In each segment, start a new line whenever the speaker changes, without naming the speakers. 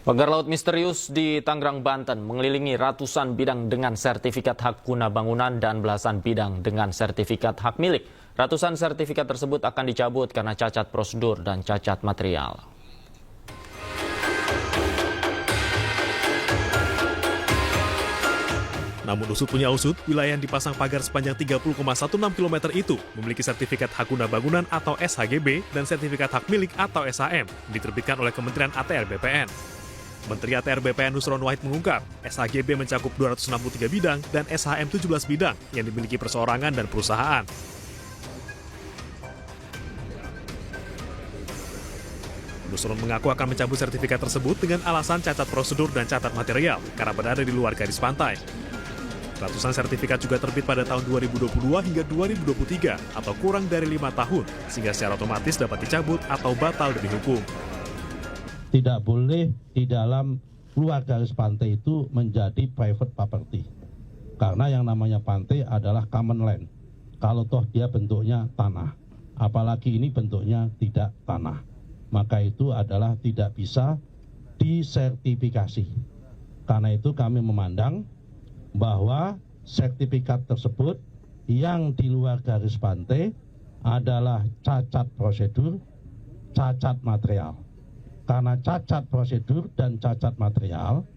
Pagar laut misterius di Tangerang, Banten mengelilingi ratusan bidang dengan sertifikat hak guna bangunan dan belasan bidang dengan sertifikat hak milik. Ratusan sertifikat tersebut akan dicabut karena cacat prosedur dan cacat material.
Namun usut punya usut, wilayah yang dipasang pagar sepanjang 30,16 km itu memiliki sertifikat hak guna bangunan atau SHGB dan sertifikat hak milik atau SHM diterbitkan oleh Kementerian ATR BPN. Menteri ATR BPN Nusron Wahid mengungkap, SHGB mencakup 263 bidang dan SHM 17 bidang yang dimiliki perseorangan dan perusahaan. Nusron mengaku akan mencabut sertifikat tersebut dengan alasan cacat prosedur dan cacat material karena berada di luar garis pantai. Ratusan sertifikat juga terbit pada tahun 2022 hingga 2023 atau kurang dari 5 tahun, sehingga secara otomatis dapat dicabut atau batal demi hukum.
Tidak boleh di dalam luar garis pantai itu menjadi private property. Karena yang namanya pantai adalah common land. Kalau toh dia bentuknya tanah, apalagi ini bentuknya tidak tanah, maka itu adalah tidak bisa disertifikasi. Karena itu kami memandang bahwa sertifikat tersebut yang di luar garis pantai adalah cacat prosedur, cacat material. Karena cacat prosedur dan cacat material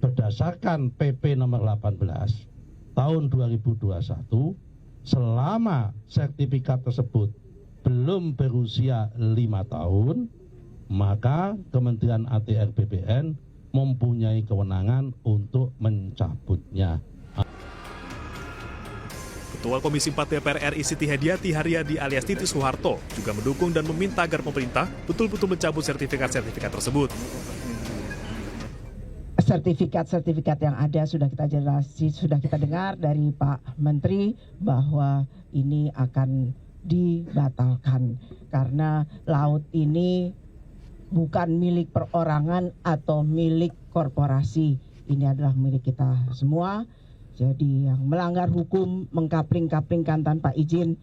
berdasarkan PP nomor 18 tahun 2021, selama sertifikat tersebut belum berusia 5 tahun, maka Kementerian ATR BPN mempunyai kewenangan untuk mencabutnya.
Ketua Komisi 4 DPR RI Siti Hediati Haryadi alias Titi Soeharto juga mendukung dan meminta agar pemerintah betul-betul mencabut sertifikat-sertifikat tersebut.
Sertifikat-sertifikat yang ada sudah kita dengar dari Pak Menteri bahwa ini akan dibatalkan karena laut ini bukan milik perorangan atau milik korporasi. Ini adalah milik kita semua. Jadi yang melanggar hukum, mengkapling-kaplingkan tanpa izin,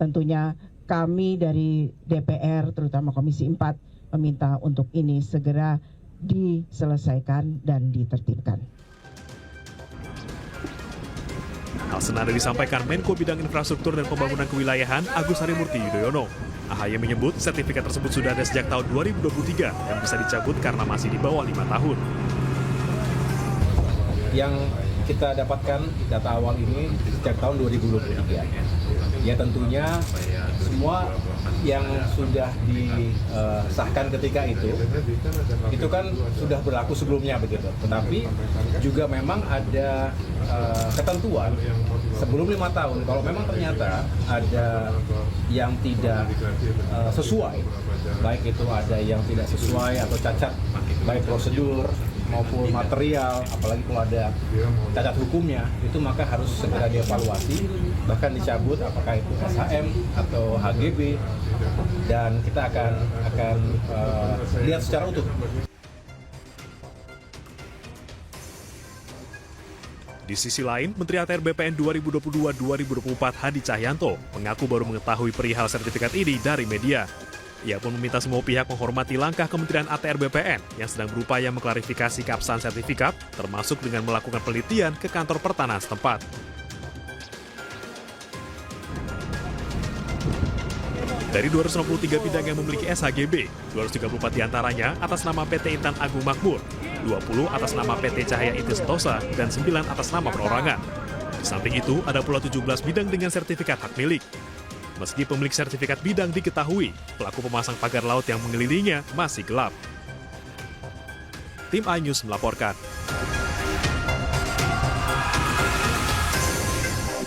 tentunya kami dari DPR, terutama Komisi 4, meminta untuk ini segera diselesaikan dan ditertibkan.
Hal senada disampaikan Menko Bidang Infrastruktur dan Pembangunan Kewilayahan Agus Harimurti Yudhoyono. AHY menyebut sertifikat tersebut sudah ada sejak tahun 2023 dan bisa dicabut karena masih di bawah 5 tahun.
Yang kita dapatkan data awal ini sejak tahun 2023. Ya tentunya semua yang sudah disahkan ketika itu kan sudah berlaku sebelumnya begitu. Tetapi juga memang ada ketentuan sebelum 5 tahun. Kalau memang ternyata ada yang tidak sesuai, baik itu ada yang tidak sesuai atau cacat, baik prosedur maupun material, apalagi kalau ada cacat hukumnya, itu maka harus segera dievaluasi, bahkan dicabut apakah itu SHM atau HGB, dan kita akan lihat secara utuh.
Di sisi lain, Menteri ATR BPN 2022-2024 Hadi Cahyanto mengaku baru mengetahui perihal sertifikat ini dari media. Ia pun meminta semua pihak menghormati langkah Kementerian ATR BPN yang sedang berupaya mengklarifikasi keabsahan sertifikat, termasuk dengan melakukan penelitian ke kantor pertanahan setempat. Dari 263 bidang yang memiliki SHGB, 234 diantaranya atas nama PT Intan Agung Makmur, 20 atas nama PT Cahaya Inti Sentosa, dan 9 atas nama perorangan. Di samping itu, ada pula 17 bidang dengan sertifikat hak milik. Meski pemilik sertifikat bidang diketahui, pelaku pemasang pagar laut yang mengelilinginya masih gelap. Tim iNews melaporkan.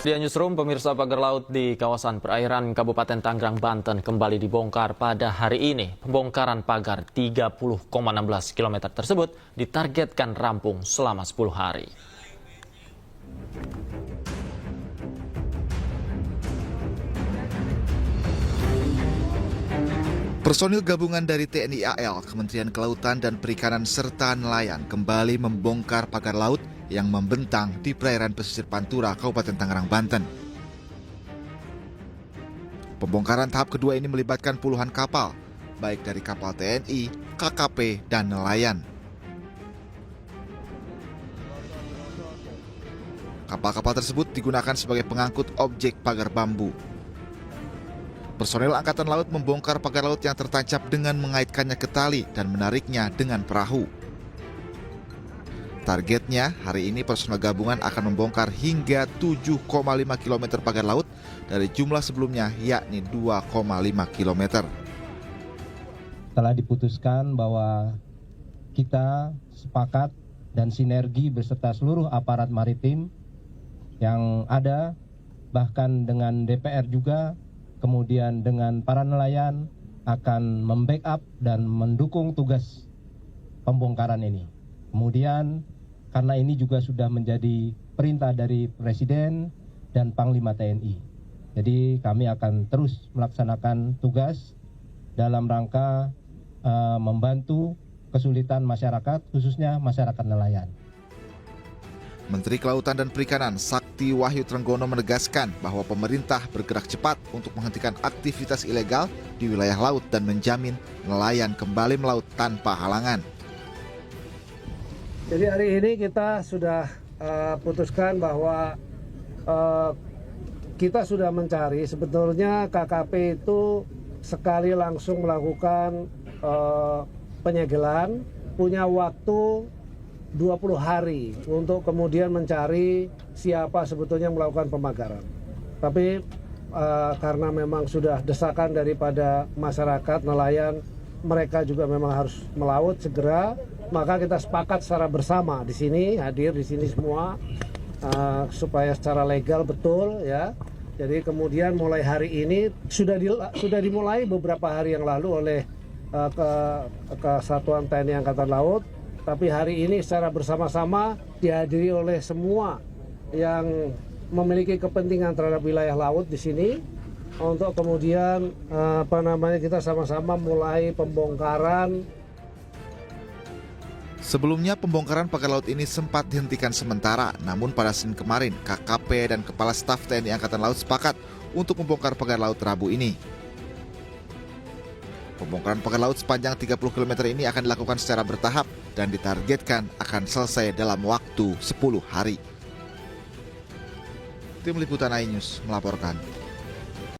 Di Newsroom, pemirsa, pagar laut di kawasan perairan Kabupaten Tangerang, Banten kembali dibongkar pada hari ini. Pembongkaran pagar 30,16 km tersebut ditargetkan rampung selama 10 hari.
Personil gabungan dari TNI AL, Kementerian Kelautan dan Perikanan serta nelayan kembali membongkar pagar laut yang membentang di perairan pesisir Pantura, Kabupaten Tangerang, Banten. Pembongkaran tahap kedua ini melibatkan puluhan kapal, baik dari kapal TNI, KKP, dan nelayan. Kapal-kapal tersebut digunakan sebagai pengangkut objek pagar bambu. Personel Angkatan Laut membongkar pagar laut yang tertancap dengan mengaitkannya ke tali dan menariknya dengan perahu. Targetnya, hari ini personel gabungan akan membongkar hingga 7,5 km pagar laut dari jumlah sebelumnya, yakni 2,5 km.
Telah diputuskan bahwa kita sepakat dan sinergi beserta seluruh aparat maritim yang ada, bahkan dengan DPR juga, kemudian dengan para nelayan akan membackup dan mendukung tugas pembongkaran ini. Kemudian karena ini juga sudah menjadi perintah dari Presiden dan Panglima TNI. Jadi kami akan terus melaksanakan tugas dalam rangka membantu kesulitan masyarakat, khususnya masyarakat nelayan.
Menteri Kelautan dan Perikanan Sakti Wahyu Trenggono menegaskan bahwa pemerintah bergerak cepat untuk menghentikan aktivitas ilegal di wilayah laut dan menjamin nelayan kembali melaut tanpa halangan.
Jadi hari ini kita sudah putuskan bahwa kita sudah mencari, sebetulnya KKP itu sekali langsung melakukan penyegelan, punya waktu 20 hari untuk kemudian mencari siapa sebetulnya melakukan pemagaran. Tapi karena memang sudah desakan daripada masyarakat, nelayan, mereka juga memang harus melaut segera, maka kita sepakat secara bersama di sini, hadir di sini semua, supaya secara legal betul ya. Jadi kemudian mulai hari ini sudah dimulai beberapa hari yang lalu oleh Kesatuan TNI Angkatan Laut. Tapi hari ini secara bersama-sama dihadiri oleh semua yang memiliki kepentingan terhadap wilayah laut di sini untuk kemudian kita sama-sama mulai pembongkaran.
Sebelumnya pembongkaran pagar laut ini sempat dihentikan sementara, namun pada Senin kemarin KKP dan Kepala Staf TNI Angkatan Laut sepakat untuk membongkar pagar laut Rabu ini. Pembongkaran pagar laut sepanjang 30 km ini akan dilakukan secara bertahap dan ditargetkan akan selesai dalam waktu 10 hari. Tim Liputan iNews melaporkan.